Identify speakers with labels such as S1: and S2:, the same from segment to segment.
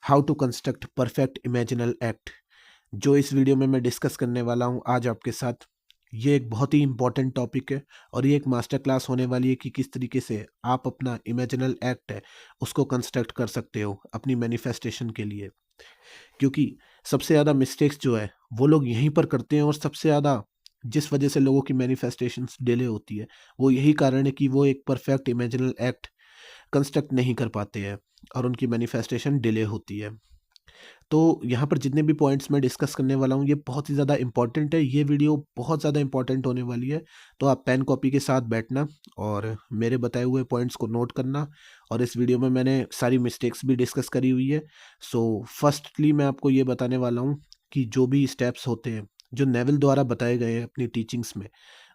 S1: How to construct perfect imaginal act. जो इस video में मैं डिस्कस करने वाला हूँ आज आपके साथ, ये एक बहुत ही इंपॉर्टेंट टॉपिक है और ये एक मास्टर क्लास होने वाली है कि किस तरीके से आप अपना इमेजिनल एक्ट है उसको कंस्ट्रक्ट कर सकते हो अपनी मैनिफेस्टेशन के लिए। क्योंकि सबसे ज़्यादा मिस्टेक्स जो है वो लोग यहीं पर करते हैं और सबसे ज़्यादा जिस वजह से लोगों की मैनिफेस्टेशंस डिले होती है वो यही कारण है कि वो एक परफेक्ट इमेजिनल एक्ट कंस्ट्रक्ट नहीं कर पाते हैं और उनकी मैनिफेस्टेशन डिले होती है। तो यहाँ पर जितने भी पॉइंट्स मैं डिस्कस करने वाला हूँ ये बहुत ही ज़्यादा इंपॉर्टेंट है, ये वीडियो बहुत ज़्यादा इंपॉर्टेंट होने वाली है। तो आप पेन कॉपी के साथ बैठना और मेरे बताए हुए पॉइंट्स को नोट करना। और इस वीडियो में मैंने सारी मिस्टेक्स भी डिस्कस करी हुई है। सो फर्स्टली मैं आपको ये बताने वाला हूँ कि जो भी स्टेप्स होते हैं जो नेविल द्वारा बताए गए हैं अपनी टीचिंग्स में,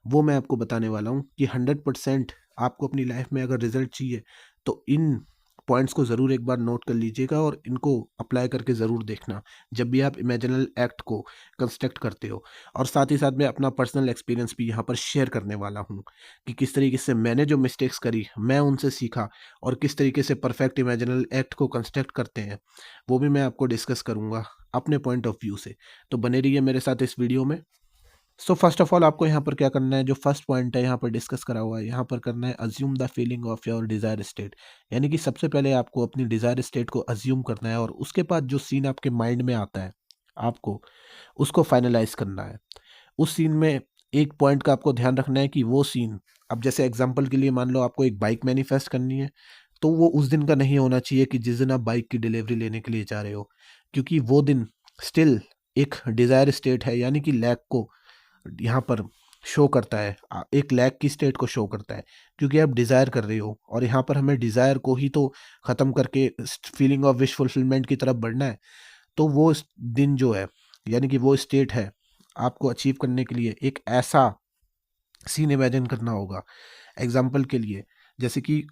S1: वो मैं आपको बताने वाला हूँ कि 100% आपको अपनी लाइफ में अगर रिजल्ट चाहिए तो इन पॉइंट्स को ज़रूर एक बार नोट कर लीजिएगा और इनको अप्लाई करके ज़रूर देखना जब भी आप इमेजिनल एक्ट को कंस्ट्रक्ट करते हो। और साथ ही साथ मैं अपना पर्सनल एक्सपीरियंस भी यहाँ पर शेयर करने वाला हूँ कि किस तरीके से मैंने जो मिस्टेक्स करी मैं उनसे सीखा और किस तरीके से परफेक्ट इमेजिनल एक्ट को कंस्ट्रक्ट करते हैं वो भी मैं आपको डिस्कस करूँगा अपने पॉइंट ऑफ व्यू से। तो बने रहिए मेरे साथ इस वीडियो में। सो फर्स्ट ऑफ ऑल आपको यहाँ पर क्या करना है, जो फर्स्ट पॉइंट है यहाँ पर डिस्कस करा हुआ है, यहाँ पर करना है assume the feeling of your desire state. यानी कि सबसे पहले आपको अपनी डिजायर स्टेट को अज्यूम करना है और उसके बाद जो सीन आपके माइंड में आता है आपको उसको फाइनलाइज करना है। उस सीन में एक पॉइंट का आपको ध्यान रखना है कि वो सीन, अब जैसे एग्जाम्पल के लिए मान लो आपको एक बाइक मैनिफेस्ट करनी है, तो वो उस दिन का नहीं होना चाहिए कि जिस दिन आप बाइक की डिलीवरी लेने के लिए जा रहे हो, क्योंकि वो दिन स्टिल एक डिजायर स्टेट है, यानी कि लैक को यहाँ पर शो करता है, एक लैक की स्टेट को शो करता है, क्योंकि आप डिज़ायर कर रहे हो और यहाँ पर हमें डिज़ायर को ही तो ख़त्म करके फीलिंग ऑफ विश फुलफिलमेंट की तरफ बढ़ना है। तो वो दिन जो है, यानी कि वो स्टेट है, आपको अचीव करने के लिए एक ऐसा सीन इमेजिन करना होगा। एग्जाम्पल के लिए, जैसे कि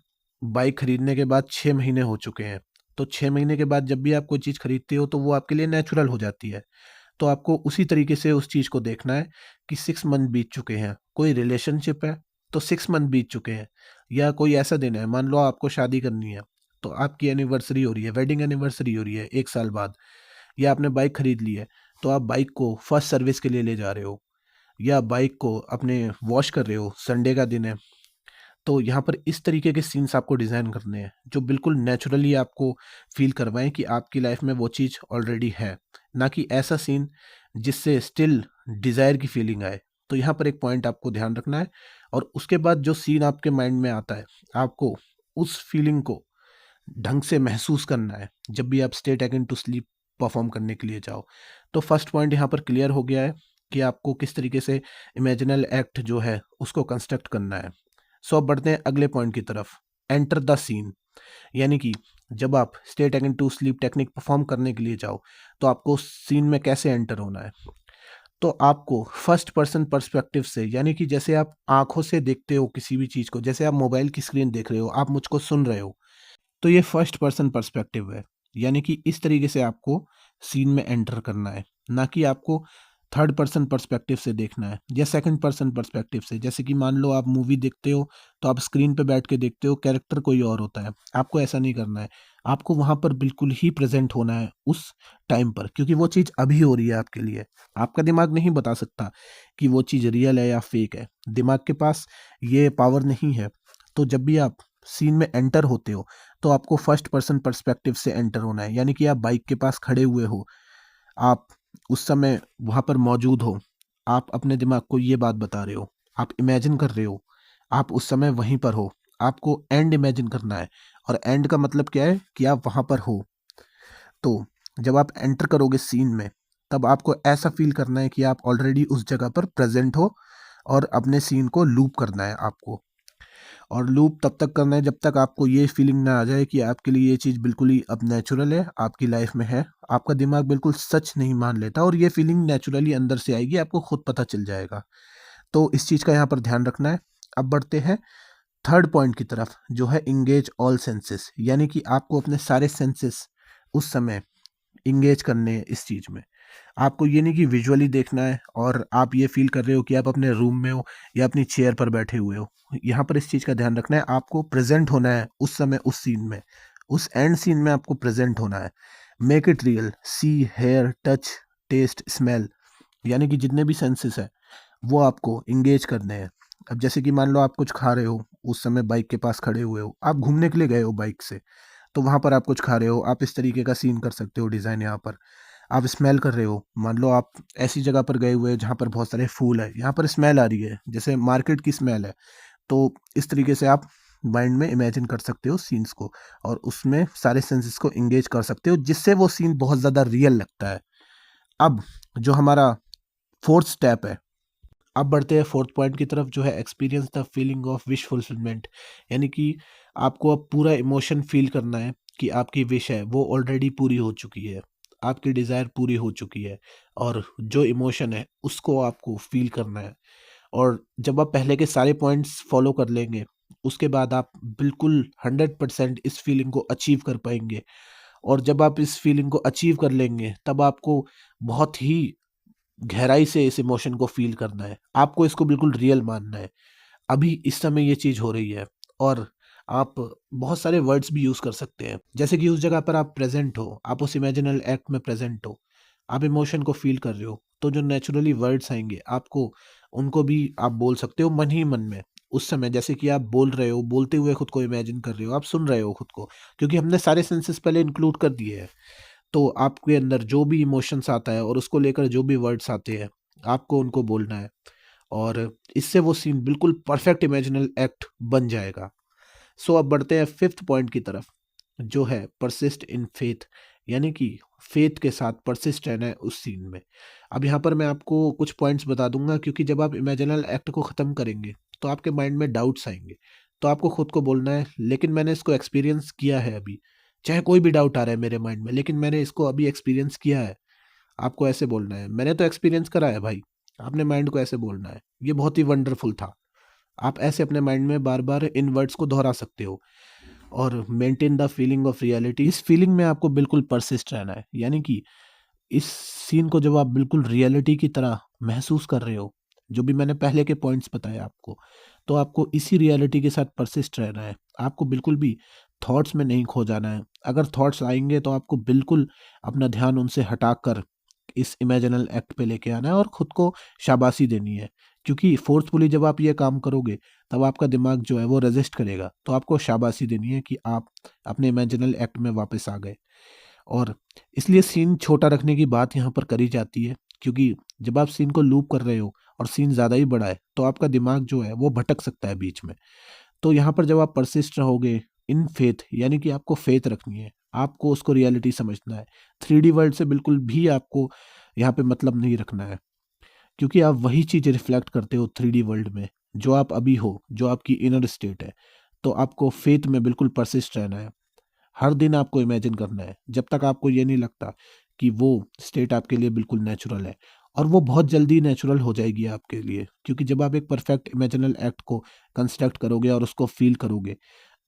S1: बाइक खरीदने के बाद 6 महीने हो चुके हैं, तो 6 महीने के बाद जब भी आप कोई चीज़ खरीदते हो तो वो आपके लिए नेचुरल हो जाती है। तो आपको उसी तरीके से उस चीज़ को देखना है कि 6 मंथ बीत चुके हैं। कोई रिलेशनशिप है तो 6 मंथ बीत चुके हैं, या कोई ऐसा दिन है, मान लो आपको शादी करनी है तो आपकी एनिवर्सरी हो रही है, वेडिंग एनिवर्सरी हो रही है 1 साल बाद, या आपने बाइक खरीद ली है तो आप बाइक को फर्स्ट सर्विस के लिए ले जा रहे हो, या बाइक को अपने वॉश कर रहे हो, संडे का दिन है। तो यहाँ पर इस तरीके के सीन्स आपको डिज़ाइन करने हैं जो बिल्कुल नेचुरली आपको फील करवाएं कि आपकी लाइफ में वो चीज़ ऑलरेडी है, ना कि ऐसा सीन जिससे स्टिल डिज़ायर की फीलिंग आए। तो यहाँ पर एक पॉइंट आपको ध्यान रखना है और उसके बाद जो सीन आपके माइंड में आता है आपको उस फीलिंग को ढंग से महसूस करना है जब भी आप state akin to sleep perform करने के लिए जाओ। तो फर्स्ट पॉइंट यहाँ पर क्लियर हो गया है कि आपको किस तरीके से इमेजिनल एक्ट जो है उसको कंस्ट्रक्ट करना है। सो अब बढ़ते हैं अगले पॉइंट की तरफ, एंटर द सीन। यानी कि जब आप state akin to sleep technique perform करने के लिए जाओ तो आपको सीन में कैसे एंटर होना है। तो आपको फर्स्ट पर्सन पर्सपेक्टिव से, यानी कि जैसे आप आंखों से देखते हो किसी भी चीज़ को, जैसे आप मोबाइल की स्क्रीन देख रहे हो, आप मुझको सुन रहे हो, तो ये फर्स्ट पर्सन पर्सपेक्टिव है। यानी कि इस तरीके से आपको सीन में एंटर करना है, ना कि आपको थर्ड पर्सन पर्सपेक्टिव से देखना है या सेकंड पर्सन पर्सपेक्टिव से। जैसे कि मान लो आप मूवी देखते हो तो आप स्क्रीन पे बैठ के देखते हो, कैरेक्टर कोई और होता है, आपको ऐसा नहीं करना है। आपको वहाँ पर बिल्कुल ही प्रेजेंट होना है उस टाइम पर, क्योंकि वो चीज़ अभी हो रही है आपके लिए। आपका दिमाग नहीं बता सकता कि वो चीज़ रियल है या फेक है, दिमाग के पास ये पावर नहीं है। तो जब भी आप सीन में एंटर होते हो तो आपको फर्स्ट पर्सन पर्सपेक्टिव से एंटर होना है। यानी कि आप बाइक के पास खड़े हुए हो, आप उस समय वहाँ पर मौजूद हो, आप अपने दिमाग को ये बात बता रहे हो, आप इमेजिन कर रहे हो, आप उस समय वहीं पर हो। आपको एंड इमेजिन करना है और एंड का मतलब क्या है कि आप वहाँ पर हो। तो जब आप एंटर करोगे सीन में तब आपको ऐसा फील करना है कि आप ऑलरेडी उस जगह पर प्रेजेंट हो और अपने सीन को लूप करना है आपको। और लूप तब तक करना है जब तक आपको ये फीलिंग ना आ जाए कि आपके लिए ये चीज़ बिल्कुल ही अब नेचुरल है, आपकी लाइफ में है। आपका दिमाग बिल्कुल सच नहीं मान लेता और ये फीलिंग नेचुरली अंदर से आएगी, आपको खुद पता चल जाएगा। तो इस चीज़ का यहाँ पर ध्यान रखना है। अब बढ़ते हैं थर्ड पॉइंट की तरफ, जो है इंगेज ऑल सेंसेस। यानी कि आपको अपने सारे सेंसेस उस समय इंगेज करने हैं इस चीज़ में। आपको ये नहीं कि विजुअली देखना है और आप ये फील कर रहे हो कि आप अपने रूम में हो या अपनी चेयर पर बैठे हुए हो। यहाँ पर इस चीज़ का ध्यान रखना है, आपको प्रेजेंट होना है उस समय उस सीन में। उस एंड सीन में आपको प्रेजेंट होना है। Make it real, see, hear, touch, taste, smell, यानी कि जितने भी सेंसेस है वो आपको इंगेज करने हैं। अब जैसे कि मान लो आप कुछ खा रहे हो, उस समय बाइक के पास खड़े हुए हो, आप घूमने के लिए गए हो बाइक से, तो वहाँ पर आप कुछ खा रहे हो, आप इस तरीके का सीन कर सकते हो डिज़ाइन यहाँ पर। आप स्मेल कर रहे हो, मान लो आप ऐसी जगह पर गए हुए हो जहाँ पर बहुत सारे फूल है, यहाँ पर स्मेल आ रही है जैसे मार्केट की स्मेल है, तो इस तरीके से आप माइंड में इमेजिन कर सकते हो सीन्स को, और उसमें सारे सेंसेस को इंगेज कर सकते हो, जिससे वो सीन बहुत ज़्यादा रियल लगता है। अब जो हमारा फोर्थ स्टेप है, अब बढ़ते हैं फोर्थ पॉइंट की तरफ, जो है experience the feeling of wish fulfilment. यानी कि आपको अब पूरा इमोशन फील करना है कि आपकी विश है वो ऑलरेडी पूरी हो चुकी है, आपकी डिज़ायर पूरी हो चुकी है, और जो इमोशन है उसको आपको फील करना है। और जब आप पहले के सारे पॉइंट्स फॉलो कर लेंगे, उसके बाद आप बिल्कुल 100% इस फीलिंग को अचीव कर पाएंगे। और जब आप इस फीलिंग को अचीव कर लेंगे, तब आपको बहुत ही गहराई से इस इमोशन को फील करना है, आपको इसको बिल्कुल रियल मानना है। अभी इस समय ये चीज़ हो रही है, और आप बहुत सारे वर्ड्स भी यूज़ कर सकते हैं, जैसे कि उस जगह पर आप प्रेजेंट हो, आप उस इमेजिनल एक्ट में प्रेजेंट हो, आप इमोशन को फील कर रहे हो, तो जो नेचुरली वर्ड्स आएंगे आपको, उनको भी आप बोल सकते हो मन ही मन में। उस समय जैसे कि आप बोल रहे हो, बोलते हुए खुद को इमेजिन कर रहे हो, आप सुन रहे हो खुद को, क्योंकि हमने सारे सेंसेस पहले इंक्लूड कर दिए हैं। तो आपके अंदर जो भी इमोशंस आता है और उसको लेकर जो भी वर्ड्स आते हैं, आपको उनको बोलना है, और इससे वो सीन बिल्कुल परफेक्ट इमेजिनल एक्ट बन जाएगा। सो अब बढ़ते हैं फिफ्थ पॉइंट की तरफ, जो है परसिस्ट इन फेथ। यानी कि फेथ के साथ परसिस्ट रहना है उस सीन में। अब यहाँ पर मैं आपको कुछ पॉइंट्स बता दूंगा, क्योंकि जब आप इमेजिनल एक्ट को ख़त्म करेंगे तो आपके माइंड में डाउट्स आएंगे, तो आपको खुद को बोलना है लेकिन मैंने इसको एक्सपीरियंस किया है अभी। चाहे कोई भी डाउट आ रहा है मेरे माइंड में, लेकिन मैंने इसको अभी एक्सपीरियंस किया है। आपको ऐसे बोलना है, मैंने तो एक्सपीरियंस करा है भाई। आपने माइंड को ऐसे बोलना है, ये बहुत ही वंडरफुल था। आप ऐसे अपने माइंड में बार बार इन वर्ड्स को दोहरा सकते हो। और maintain the feeling of reality, इस फीलिंग में आपको बिल्कुल परसिस्ट रहना है। यानी कि इस सीन को जब आप बिल्कुल रियलिटी की तरह महसूस कर रहे हो, जो भी मैंने पहले के पॉइंट्स बताए आपको, तो आपको इसी रियलिटी के साथ परसिस्ट रहना है। आपको बिल्कुल भी थॉट्स में नहीं खो जाना है। अगर थॉट्स आएंगे तो आपको बिल्कुल अपना ध्यान उनसे हटाकर इस इमेजिनल एक्ट पे लेके आना है और खुद को शाबाशी देनी है, क्योंकि फोर्सफुली जब आप ये काम करोगे तब आपका दिमाग जो है वो रेजिस्ट करेगा, तो आपको शाबाशी देनी है कि आप अपने इमेजिनल एक्ट में वापस आ गए। और इसलिए सीन छोटा रखने की बात यहाँ पर करी जाती है, क्योंकि जब आप सीन को लूप कर रहे हो और सीन ज़्यादा ही बड़ा है, तो आपका दिमाग जो है वो भटक सकता है बीच में। तो यहाँ पर जब आप परसिस्ट रहोगे इन फेथ, यानी कि आपको फेथ रखनी है, आपको उसको रियलिटी समझना है। 3D वर्ल्ड से बिल्कुल भी आपको यहाँ पे मतलब नहीं रखना है, क्योंकि आप वही चीज़ रिफ्लेक्ट करते हो 3D वर्ल्ड में, जो आप अभी हो, जो आपकी इनर स्टेट है। तो आपको फेथ में बिल्कुल परसिस्ट रहना है। हर दिन आपको इमेजिन करना है, जब तक आपको ये नहीं लगता कि वो स्टेट आपके लिए बिल्कुल नेचुरल है। और वो बहुत जल्दी नेचुरल हो जाएगी आपके लिए, क्योंकि जब आप एक परफेक्ट इमेजिनल एक्ट को कंस्ट्रक्ट करोगे और उसको फील करोगे,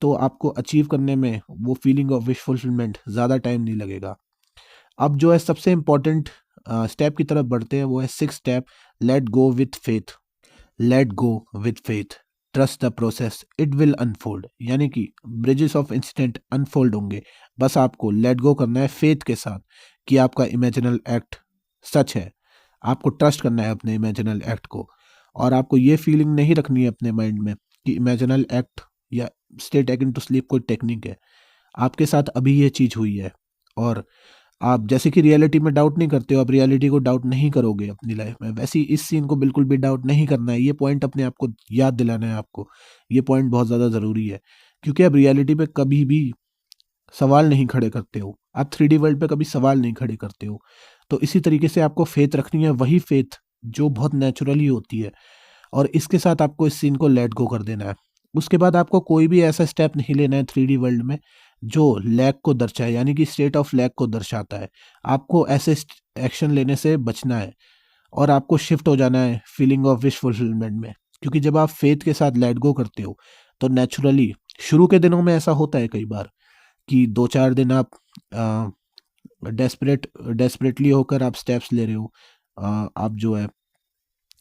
S1: तो आपको अचीव करने में वो फीलिंग ऑफ विश फुलफिलमेंट ज़्यादा टाइम नहीं लगेगा। अब जो है सबसे इम्पोर्टेंट स्टेप की तरफ बढ़ते हैं, वो है six step, let go with faith. Let go with faith, trust the process, it will unfold. यानी कि ब्रिजेस ऑफ इंसिडेंट अनफोल्ड होंगे, बस आपको लेट गो करना है फेथ के साथ कि आपका इमेजिनल एक्ट सच है। आपको ट्रस्ट करना है अपने इमेजिनल एक्ट को, और आपको ये फीलिंग नहीं रखनी है अपने माइंड में कि इमेजिनल एक्ट या स्टे टेकन टू स्लीप कोई टेक्निक है। आपके साथ अभी ये चीज़ हुई है, और आप जैसे कि रियलिटी में डाउट नहीं करते हो, आप रियलिटी को डाउट नहीं करोगे अपनी लाइफ में, वैसे ही इस सीन को बिल्कुल भी डाउट नहीं करना है। ये पॉइंट अपने आप को याद दिलाना है आपको। ये पॉइंट बहुत ज़्यादा ज़रूरी है, क्योंकि आप रियलिटी पे कभी भी सवाल नहीं खड़े करते हो, आप 3D वर्ल्ड पे कभी सवाल नहीं खड़े करते हो। तो इसी तरीके से आपको फेथ रखनी है, वही फेथ जो बहुत नेचुरली होती है, और इसके साथ आपको इस सीन को लेट गो कर देना है। उसके बाद आपको कोई भी ऐसा स्टेप नहीं लेना है 3D वर्ल्ड में जो लैग को दर्शाए, यानी कि स्टेट ऑफ लैग को दर्शाता है। आपको ऐसे एक्शन लेने से बचना है, और आपको शिफ्ट हो जाना है फीलिंग ऑफ विश फुलफिलमेंट में। क्योंकि जब आप फेथ के साथ लेट गो करते हो, तो नेचुरली शुरू के दिनों में ऐसा होता है कई बार कि 2-4 दिन आप डेस्परेटली होकर आप स्टेप्स ले रहे हो। आप जो है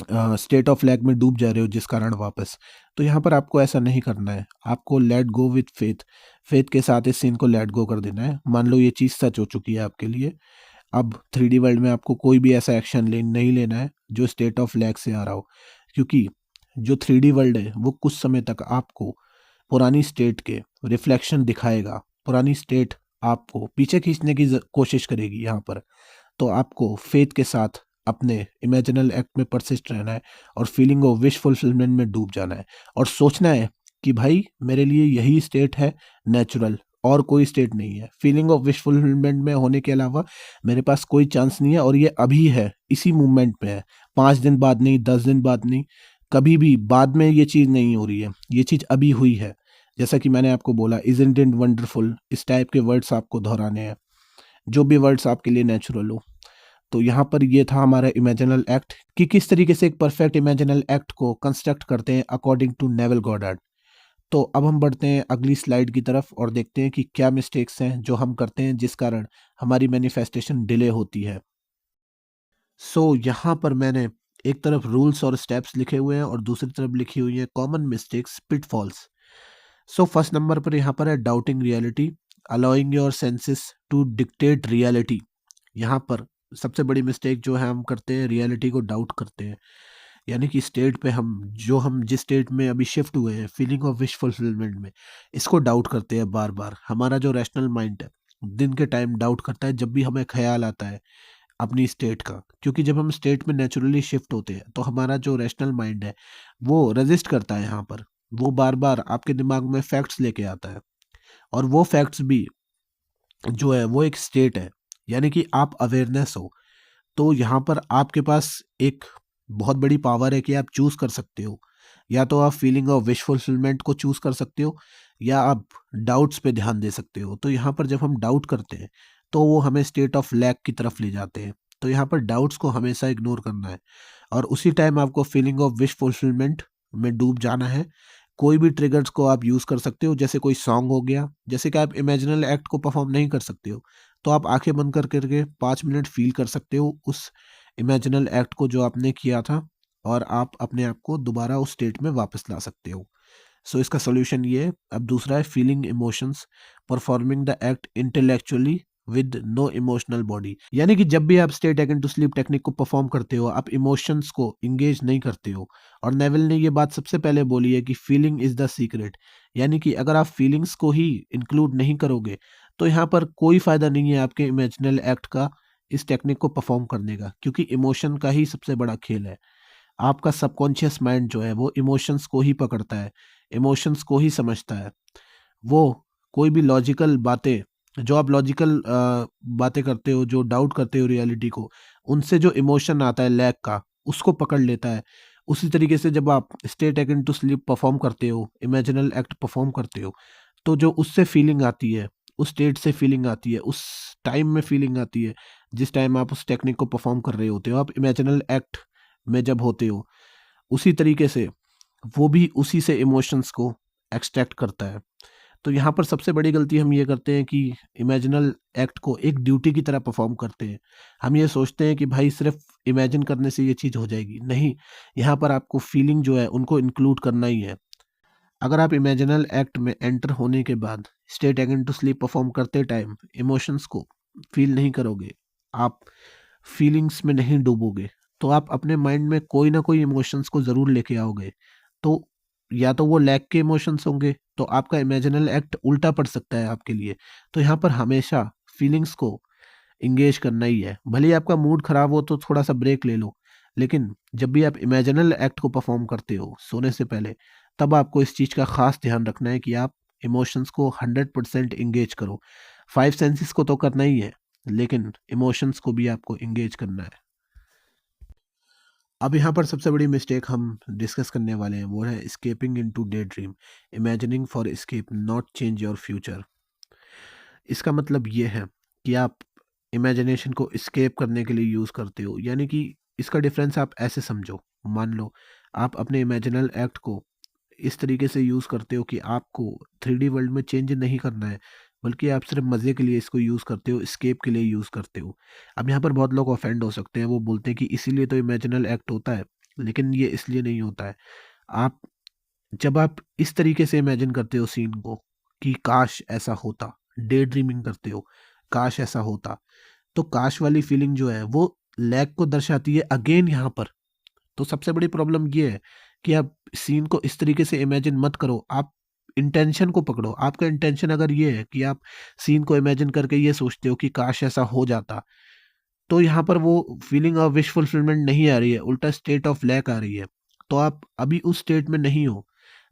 S1: स्टेट ऑफ लैग में डूब जा रहे हो जिस कारण वापस, तो यहाँ पर आपको ऐसा नहीं करना है। आपको let go with faith, faith के साथ इस सीन को लेट गो कर देना है। मान लो ये चीज़ सच हो चुकी है आपके लिए, अब 3D वर्ल्ड में आपको कोई भी ऐसा एक्शन नहीं लेना है जो स्टेट ऑफ लैग से आ रहा हो, क्योंकि जो 3D वर्ल्ड है वो कुछ समय तक आपको पुरानी स्टेट के रिफ्लेक्शन दिखाएगा, पुरानी स्टेट आपको पीछे खींचने की कोशिश करेगी यहाँ पर। तो आपको फेथ के साथ अपने इमेजिनल एक्ट में परसिस्ट रहना है और फीलिंग ऑफ विश फुलफिलमेंट में डूब जाना है और सोचना है कि भाई मेरे लिए यही स्टेट है नेचुरल, और कोई स्टेट नहीं है। फीलिंग ऑफ विश फुलफिलमेंट में होने के अलावा मेरे पास कोई चांस नहीं है, और ये अभी है, इसी मूवमेंट में है। 5 दिन बाद नहीं, 10 दिन बाद नहीं, कभी भी बाद में ये चीज़ नहीं हो रही है, ये चीज़ अभी हुई है। जैसा कि मैंने आपको बोला, इजंट इट वंडरफुल, इस टाइप के वर्ड्स आपको दोहराने हैं, जो भी वर्ड्स आपके लिए नेचुरल हो। तो यहाँ पर ये था हमारा इमेजिनल एक्ट कि किस तरीके से एक परफेक्ट इमेजिनल एक्ट को कंस्ट्रक्ट करते हैं अकॉर्डिंग टू नेवल गॉडार्ड। तो अब हम बढ़ते हैं अगली स्लाइड की तरफ और देखते हैं कि क्या मिस्टेक्स हैं जो हम करते हैं जिस कारण हमारी मैनिफेस्टेशन डिले होती है। यहाँ पर मैंने एक तरफ रूल्स और स्टेप्स लिखे हुए हैं और दूसरी तरफ लिखी हुई है common mistakes, pitfalls. First number पर यहाँ पर है doubting reality, allowing your senses to dictate reality. यहाँ पर सबसे बड़ी मिस्टेक जो है हम करते हैं, रियलिटी को डाउट करते हैं। यानी कि स्टेट पे हम जिस स्टेट में अभी शिफ्ट हुए हैं, फीलिंग ऑफ विश फुलफिलमेंट में, इसको डाउट करते हैं बार बार। हमारा जो रैशनल माइंड है दिन के टाइम डाउट करता है जब भी हमें ख्याल आता है अपनी स्टेट का, क्योंकि जब हम स्टेट में नेचुरली शिफ्ट होते हैं तो हमारा जो रैशनल माइंड है वो रेजिस्ट करता है यहाँ पर, वो बार बार आपके दिमाग में फैक्ट्स लेके आता है, और वो फैक्ट्स भी जो है वो एक स्टेट है, यानी कि आप अवेयरनेस हो। तो यहाँ पर आपके पास एक बहुत बड़ी पावर है कि आप चूज कर सकते हो, या तो आप फीलिंग ऑफ विश फुलफिलमेंट को चूज कर सकते हो, या आप डाउट्स पे ध्यान दे सकते हो। तो यहाँ पर जब हम डाउट करते हैं तो वो हमें स्टेट ऑफ लैक की तरफ ले जाते हैं। तो यहाँ पर डाउट्स को हमेशा इग्नोर करना है और उसी टाइम आपको फीलिंग ऑफ विश फुलफिलमेंट में डूब जाना है। कोई भी ट्रिगर्स को आप यूज कर सकते हो, जैसे कोई सॉन्ग हो गया। जैसे कि आप इमेजिनल एक्ट को परफॉर्म नहीं कर सकते हो, तो आप आंखें बंद कर करके 5 मिनट फील कर सकते हो उस इमेजिनल एक्ट को जो आपने किया था, और आप अपने आप को दोबारा उस स्टेट में वापस ला सकते हो। इसका सॉल्यूशन ये है। अब दूसरा है feeling emotions, performing the act intellectually with no emotional body. यानी कि जब भी आप state akin to sleep technique को परफॉर्म करते हो, आप इमोशंस को इंगेज नहीं करते हो। और नेविल ने ये बात सबसे पहले बोली है कि फीलिंग इज द सीक्रेट, यानी कि अगर आप फीलिंग्स को ही इंक्लूड नहीं करोगे तो यहाँ पर कोई फायदा नहीं है आपके इमेजिनल एक्ट का इस टेक्निक को परफॉर्म करने का, क्योंकि इमोशन का ही सबसे बड़ा खेल है। आपका सबकॉन्शियस माइंड जो है वो इमोशंस को ही पकड़ता है, इमोशंस को ही समझता है। वो कोई भी लॉजिकल बातें, जो आप लॉजिकल बातें करते हो, जो डाउट करते हो रियलिटी को, उनसे जो इमोशन आता है लैक का, उसको पकड़ लेता है। उसी तरीके से जब आप state akin to sleep perform करते हो, इमेजिनल एक्ट परफॉर्म करते हो, तो जो उससे फीलिंग आती है, उस स्टेट से फीलिंग आती है, उस टाइम में फीलिंग आती है जिस टाइम आप उस टेक्निक को परफॉर्म कर रहे होते हो, आप इमेजिनल एक्ट में जब होते हो, उसी तरीके से वो भी उसी से इमोशंस को एक्सट्रैक्ट करता है। तो यहाँ पर सबसे बड़ी गलती हम ये करते हैं कि इमेजिनल एक्ट को एक ड्यूटी की तरह परफॉर्म करते हैं। हम ये सोचते हैं कि भाई सिर्फ इमेजिन करने से ये चीज़ हो जाएगी, नहीं, यहाँ पर आपको फीलिंग जो है उनको इंक्लूड करना ही है। अगर आप इमेजिनल एक्ट में एंटर होने के बाद state akin to sleep perform करते टाइम इमोशंस को फील नहीं करोगे, आप फीलिंग्स में नहीं डूबोगे, तो आप अपने माइंड में कोई ना कोई इमोशंस को ज़रूर लेके आओगे। तो या तो वो लैक के इमोशंस होंगे, तो आपका इमेजिनल एक्ट उल्टा पड़ सकता है आपके लिए। तो यहाँ पर हमेशा फीलिंग्स को इंगेज करना ही है। भले ही आपका मूड खराब हो तो थोड़ा सा ब्रेक ले लो, लेकिन जब भी आप इमेजिनल एक्ट को परफॉर्म करते हो सोने से पहले, तब आपको इस चीज़ का खास ध्यान रखना है कि आप इमोशंस को 100% इंगेज करो। 5 सेंसेस को तो करना ही है, लेकिन इमोशंस को भी आपको इंगेज करना है। अब यहाँ पर सबसे बड़ी मिस्टेक हम डिस्कस करने वाले हैं वो है escaping into day dream, imagining for escape not change your future. इसका मतलब ये है कि आप इमेजिनेशन को एस्केप करने के लिए यूज़ करते हो, यानी कि इसका डिफरेंस आप ऐसे समझो। मान लो आप अपने इमेजिनल एक्ट को इस तरीके से यूज़ करते हो कि आपको 3D वर्ल्ड में चेंज नहीं करना है, बल्कि आप सिर्फ मज़े के लिए इसको यूज़ करते हो, एस्केप के लिए यूज़ करते हो। अब यहाँ पर बहुत लोग ऑफेंड हो सकते हैं, वो बोलते हैं कि इसीलिए तो इमेजिनल एक्ट होता है, लेकिन ये इसलिए नहीं होता है। आप जब आप इस तरीके से इमेजिन करते हो सीन को कि काश ऐसा होता, डे ड्रीमिंग करते हो, काश ऐसा होता, तो काश वाली फीलिंग जो है वो लैक को दर्शाती है अगेन यहाँ पर। तो सबसे बड़ी प्रॉब्लम ये है कि आप सीन को इस तरीके से इमेजिन मत करो, आप इंटेंशन को पकड़ो। आपका इंटेंशन अगर ये है कि आप सीन को इमेजिन करके ये सोचते हो कि काश ऐसा हो जाता, तो यहाँ पर वो फीलिंग ऑफ विश फुलफिलमेंट नहीं आ रही है, उल्टा स्टेट ऑफ लैक आ रही है। तो आप अभी उस स्टेट में नहीं हो।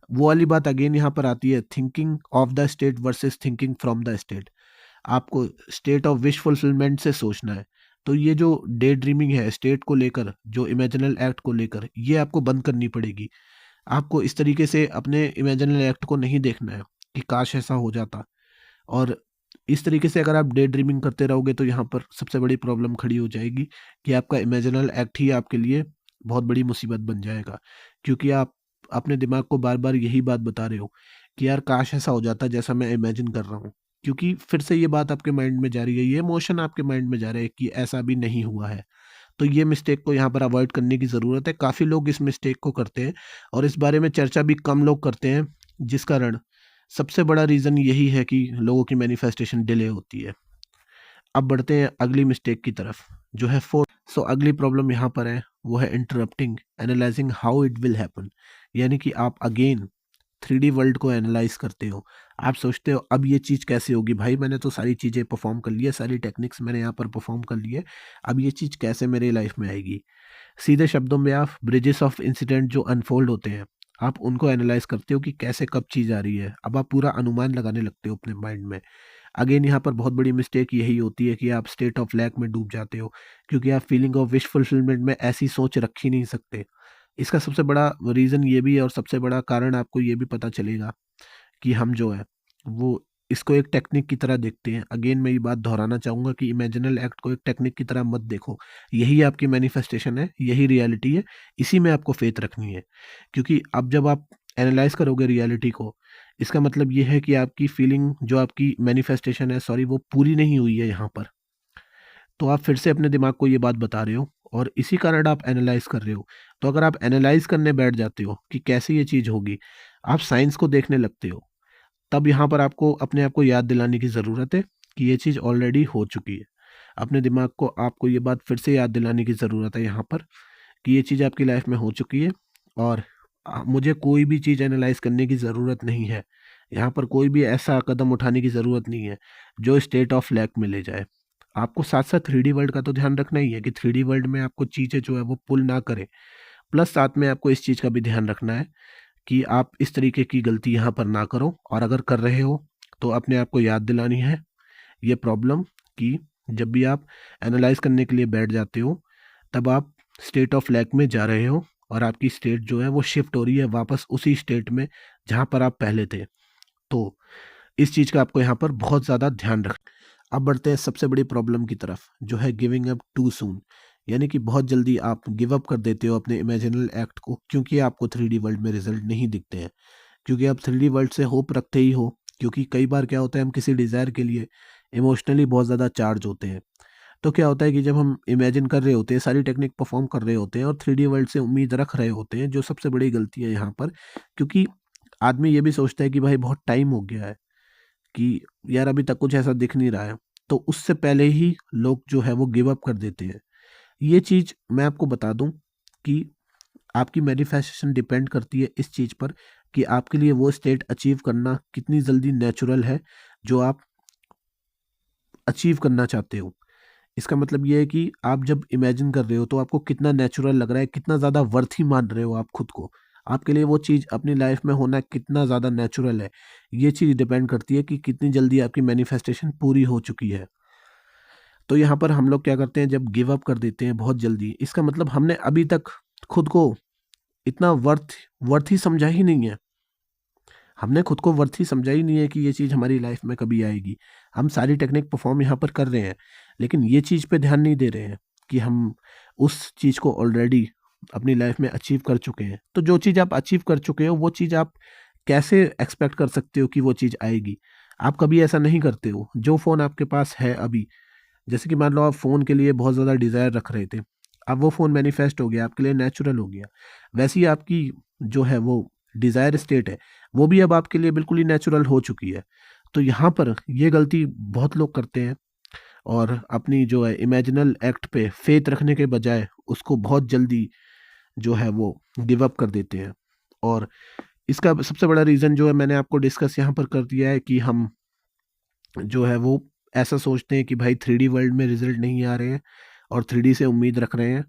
S1: वो वाली बात अगेन यहाँ पर आती है, thinking of the state versus thinking from the state. आपको स्टेट ऑफ विश फुलफिलमेंट से सोचना है। तो ये जो डे ड्रीमिंग है स्टेट को लेकर, जो इमेजिनल एक्ट को लेकर, ये आपको बंद करनी पड़ेगी। आपको इस तरीके से अपने इमेजिनल एक्ट को नहीं देखना है कि काश ऐसा हो जाता। और इस तरीके से अगर आप डे ड्रीमिंग करते रहोगे तो यहाँ पर सबसे बड़ी प्रॉब्लम खड़ी हो जाएगी कि आपका इमेजिनल एक्ट ही आपके लिए बहुत बड़ी मुसीबत बन जाएगा। क्योंकि आप अपने दिमाग को बार बार यही बात बता रहे हो कि यार काश ऐसा हो जाता जैसा मैं इमेजिन कर रहा हूँ। क्योंकि फिर से ये बात आपके माइंड में जा रही है, ये इमोशन आपके माइंड में जा रहा है कि ऐसा भी नहीं हुआ है। तो ये मिस्टेक को यहाँ पर अवॉइड करने की ज़रूरत है। काफ़ी लोग इस मिस्टेक को करते हैं और इस बारे में चर्चा भी कम लोग करते हैं, जिस कारण सबसे बड़ा रीज़न यही है कि लोगों की मैनिफेस्टेशन डिले होती है। अब बढ़ते हैं अगली मिस्टेक की तरफ, जो है फोर्थ। सो अगली प्रॉब्लम यहाँ पर है, वो है interrupting analysing how it will happen. यानी कि आप अगेन 3D वर्ल्ड को एनालाइज करते हो। आप सोचते हो अब ये चीज़ कैसे होगी, भाई मैंने तो सारी चीज़ें परफॉर्म कर ली है, सारी टेक्निक्स मैंने यहाँ पर परफॉर्म कर ली है, अब ये चीज़ कैसे मेरे लाइफ में आएगी। सीधे शब्दों में आप ब्रिजेस ऑफ इंसिडेंट जो अनफोल्ड होते हैं, आप उनको एनालाइज करते हो कि कैसे कब चीज़ आ रही है। अब आप पूरा अनुमान लगाने लगते हो अपने माइंड में। अगेन यहाँ पर बहुत बड़ी मिस्टेक यही होती है कि आप स्टेट ऑफ लैक में डूब जाते हो, क्योंकि आप फीलिंग ऑफ विश फुलफिलमेंट में ऐसी सोच रख ही नहीं सकते। इसका सबसे बड़ा रीज़न ये भी है और सबसे बड़ा कारण आपको ये भी पता चलेगा कि हम जो है वो इसको एक टेक्निक की तरह देखते हैं। अगेन मैं ये बात दोहराना चाहूँगा कि इमेजिनल एक्ट को एक टेक्निक की तरह मत देखो। यही आपकी मैनिफेस्टेशन है, यही रियलिटी है, इसी में आपको फेथ रखनी है। क्योंकि अब जब आप एनालाइज करोगे रियलिटी को, इसका मतलब ये है कि आपकी फीलिंग, जो आपकी मैनिफेस्टेशन है, सॉरी, वो पूरी नहीं हुई है यहाँ पर। तो आप फिर से अपने दिमाग को ये बात बता रहे हो और इसी कारण आप एनालाइज कर रहे हो। तो अगर आप एनालाइज करने बैठ जाते हो कि कैसे ये चीज़ होगी, आप साइंस को देखने लगते हो, तब यहाँ पर आपको अपने आप को याद दिलाने की ज़रूरत है कि ये चीज़ ऑलरेडी हो चुकी है। अपने दिमाग को आपको ये बात फिर से याद दिलाने की ज़रूरत है यहाँ पर कि ये चीज़ आपकी लाइफ में हो चुकी है और मुझे कोई भी चीज़ एनालाइज करने की ज़रूरत नहीं है। यहाँ पर कोई भी ऐसा कदम उठाने की ज़रूरत नहीं है जो स्टेट ऑफ लैक में ले जाए। आपको साथ साथ 3D वर्ल्ड का तो ध्यान रखना ही है कि 3D वर्ल्ड में आपको चीज़ें जो है वो पुल ना करे। प्लस साथ में आपको इस चीज़ का भी ध्यान रखना है कि आप इस तरीके की गलती यहाँ पर ना करो, और अगर कर रहे हो तो अपने आप को याद दिलानी है ये प्रॉब्लम कि जब भी आप एनालाइज करने के लिए बैठ जाते हो तब आप स्टेट ऑफ लैक में जा रहे हो और आपकी स्टेट जो है वो शिफ्ट हो रही है वापस उसी स्टेट में जहाँ पर आप पहले थे। तो इस चीज़ का आपको यहाँ पर बहुत ज़्यादा ध्यान रख। अब बढ़ते हैं सबसे बड़ी प्रॉब्लम की तरफ, जो है गिविंग अप टू सून। यानी कि बहुत जल्दी आप गिव अप कर देते हो अपने इमेजिनल एक्ट को, क्योंकि आपको 3D वर्ल्ड में रिजल्ट नहीं दिखते हैं। क्योंकि आप 3D वर्ल्ड से होप रखते ही हो, क्योंकि कई बार क्या होता है, हम किसी डिज़ायर के लिए इमोशनली बहुत ज़्यादा चार्ज होते हैं। तो क्या होता है कि जब हम इमेजिन कर रहे होते हैं, सारी टेक्निक परफॉर्म कर रहे होते हैं और 3D वर्ल्ड से उम्मीद रख रहे होते हैं, जो सबसे बड़ी गलती है यहाँ पर। क्योंकि आदमी ये भी सोचता है कि भाई बहुत टाइम हो गया है, कि यार अभी तक कुछ ऐसा दिख नहीं रहा है, तो उससे पहले ही लोग जो है वो गिव अप कर देते हैं। ये चीज़ मैं आपको बता दूं कि आपकी मैनिफेस्टेशन डिपेंड करती है इस चीज़ पर कि आपके लिए वो स्टेट अचीव करना कितनी जल्दी नेचुरल है जो आप अचीव करना चाहते हो। इसका मतलब ये है कि आप जब इमेजिन कर रहे हो तो आपको कितना नेचुरल लग रहा है, कितना ज़्यादा वर्थी मान रहे हो आप खुद को। आपके लिए वो चीज़ अपनी लाइफ में होना कितना ज़्यादा नेचुरल है, ये चीज़ डिपेंड करती है कि कितनी जल्दी आपकी मैनिफेस्टेशन पूरी हो चुकी है। तो यहाँ पर हम लोग क्या करते हैं, जब गिव अप कर देते हैं बहुत जल्दी, इसका मतलब हमने अभी तक खुद को इतना वर्थी समझा ही नहीं है। हमने खुद को वर्थी समझा ही नहीं है कि ये चीज़ हमारी लाइफ में कभी आएगी। हम सारी टेक्निक परफॉर्म यहाँ पर कर रहे हैं, लेकिन ये चीज़ पे ध्यान नहीं दे रहे हैं कि हम उस चीज़ को ऑलरेडी अपनी लाइफ में अचीव कर चुके हैं। तो जो चीज़ आप अचीव कर चुके हो, वो चीज़ आप कैसे एक्सपेक्ट कर सकते हो कि वो चीज़ आएगी? आप कभी ऐसा नहीं करते हो। जो फ़ोन आपके पास है अभी, जैसे कि मान लो आप फ़ोन के लिए बहुत ज़्यादा डिज़ायर रख रहे थे, अब वो फ़ोन मैनिफेस्ट हो गया, आपके लिए नेचुरल हो गया। वैसे ही आपकी जो है वो डिज़ायर स्टेट है, वो भी अब आपके लिए बिल्कुल ही नेचुरल हो चुकी है। तो यहाँ पर ये गलती बहुत लोग करते हैं और अपनी जो है इमेजिनल एक्ट पे फ़ेथ रखने के बजाय उसको बहुत जल्दी जो है वो गिव अप कर देते हैं। और इसका सबसे बड़ा रीज़न जो है मैंने आपको डिस्कस यहाँ पर कर दिया है कि हम जो है वो ऐसा सोचते हैं कि भाई 3D वर्ल्ड में रिज़ल्ट नहीं आ रहे हैं और 3D से उम्मीद रख रहे हैं,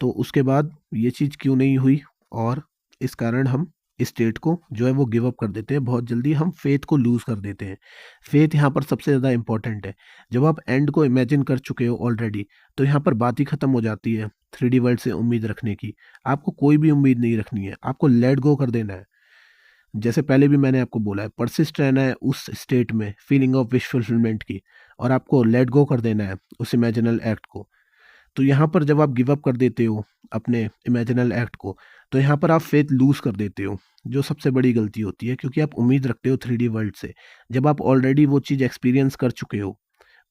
S1: तो उसके बाद ये चीज़ क्यों नहीं हुई और इस कारण हम इस स्टेट को जो है वो गिव अप कर देते हैं, बहुत जल्दी हम फेथ को लूज़ कर देते हैं। फेथ यहाँ पर सबसे ज़्यादा इम्पोर्टेंट है। जब आप एंड को इमेजिन कर चुके हो ऑलरेडी, तो यहाँ पर बात ही ख़त्म हो जाती है 3D वर्ल्ड से उम्मीद रखने की। आपको कोई भी उम्मीद नहीं रखनी है, आपको लेट गो कर देना है। जैसे पहले भी मैंने आपको बोला है, परसिस्ट रहना है उस स्टेट में फीलिंग ऑफ विश फुलफिलमेंट की, और आपको लेट गो कर देना है उस इमेजिनल एक्ट को। तो यहाँ पर जब आप गिव अप कर देते हो अपने इमेजिनल एक्ट को, तो यहाँ पर आप फेथ लूज़ कर देते हो, जो सबसे बड़ी गलती होती है, क्योंकि आप उम्मीद रखते हो 3D वर्ल्ड से। जब आप ऑलरेडी वो चीज़ एक्सपीरियंस कर चुके हो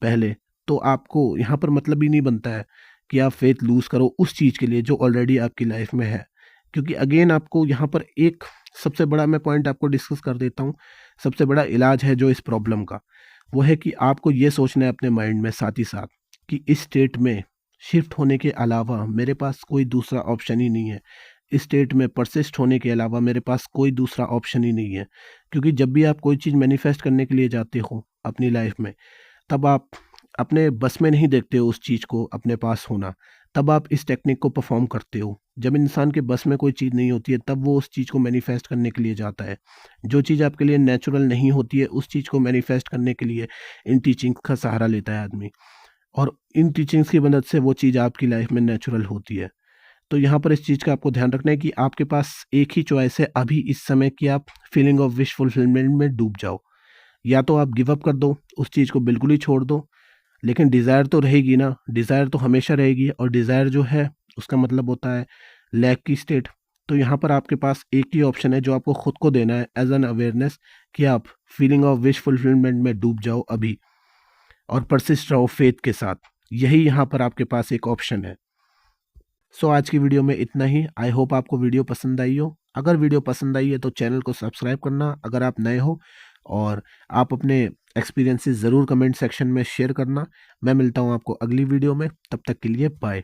S1: पहले, तो आपको यहाँ पर मतलब ही नहीं बनता है कि आप फेथ लूज़ करो उस चीज़ के लिए जो ऑलरेडी आपकी लाइफ में है। क्योंकि अगेन आपको यहाँ पर एक सबसे बड़ा मैं पॉइंट आपको डिस्कस कर देता हूँ, सबसे बड़ा इलाज है जो इस प्रॉब्लम का, वो है कि आपको ये सोचना है अपने माइंड में साथ ही साथ कि इस स्टेट में शिफ्ट होने के अलावा मेरे पास कोई दूसरा ऑप्शन ही नहीं है। इस स्टेट में परसिस्ट होने के अलावा मेरे पास कोई दूसरा ऑप्शन ही नहीं है। क्योंकि जब भी आप कोई चीज़ मैनिफेस्ट करने के लिए जाते हो अपनी लाइफ में, तब आप अपने बस में नहीं देखते हो उस चीज़ को अपने पास होना, तब आप इस टेक्निक को परफॉर्म करते हो। जब इंसान के बस में कोई चीज़ नहीं होती है, तब वो उस चीज़ को मैनिफेस्ट करने के लिए जाता है। जो चीज़ आपके लिए नेचुरल नहीं होती है, उस चीज़ को मैनिफेस्ट करने के लिए इन टीचिंग का सहारा लेता है आदमी, और इन टीचिंग्स की मदद से वो चीज़ आपकी लाइफ में नेचुरल होती है। तो यहाँ पर इस चीज़ का आपको ध्यान रखना है कि आपके पास एक ही चॉइस है अभी इस समय कि आप फीलिंग ऑफ विश फुलफिलमेंट में डूब जाओ। या तो आप गिव अप कर दो, उस चीज़ को बिल्कुल ही छोड़ दो, लेकिन डिज़ायर तो रहेगी ना, डिज़ायर तो हमेशा रहेगी, और डिज़ायर जो है उसका मतलब होता है लैक की स्टेट। तो यहाँ पर आपके पास एक ही ऑप्शन है जो आपको खुद को देना है एज एन अवेयरनेस, कि आप फीलिंग ऑफ विश फुलफिलमेंट में डूब जाओ अभी और परसिस्ट रहो फेथ के साथ। यही यहाँ पर आपके पास एक ऑप्शन है। सो आज की वीडियो में इतना ही। आई होप आपको वीडियो पसंद आई हो। अगर वीडियो पसंद आई है तो चैनल को सब्सक्राइब करना अगर आप नए हो, और आप अपने एक्सपीरियंसेस ज़रूर कमेंट सेक्शन में शेयर करना। मैं मिलता हूँ आपको अगली वीडियो में, तब तक के लिए बाय।